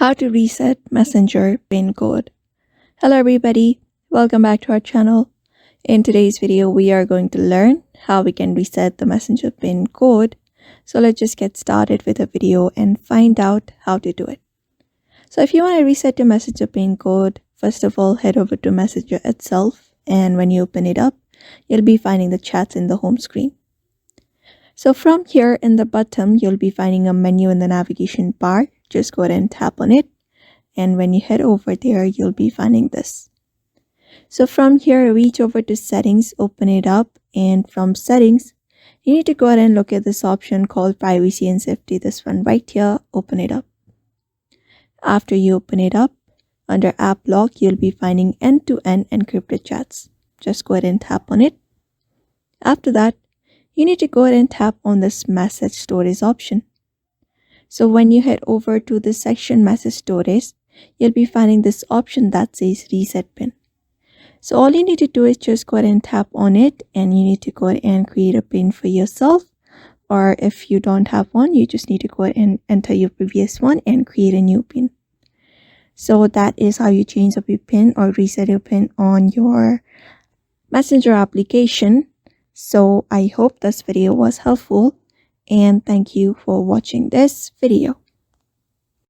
How to reset Messenger PIN code. Hello everybody, welcome back to our channel. In today's video, we are going to learn how we can reset the Messenger PIN code. So let's just get started with the video and find out how to do it. So if you want to reset your Messenger PIN code, first of all, head over to Messenger itself, and when you open it up, you'll be finding the chats in the home screen. So from here in the bottom, you'll be finding a menu in the navigation bar. Just go ahead and tap on it. And when you head over there, you'll be finding this. So from here, reach over to settings, open it up. And from settings, you need to go ahead and look at this option called privacy and safety. This one right here, open it up. After you open it up, under app lock, you'll be finding end-to-end encrypted chats. Just go ahead and tap on it. After that, you need to go ahead and tap on this message storage option. So when you head over to this section message storage, you'll be finding this option that says reset pin. So all you need to do is just go ahead and tap on it, and you need to go ahead and create a pin for yourself. Or if you don't have one, you just need to go ahead and enter your previous one and create a new pin. So that is how you change up your pin or reset your pin on your Messenger application. So I hope this video was helpful, and thank you for watching this video.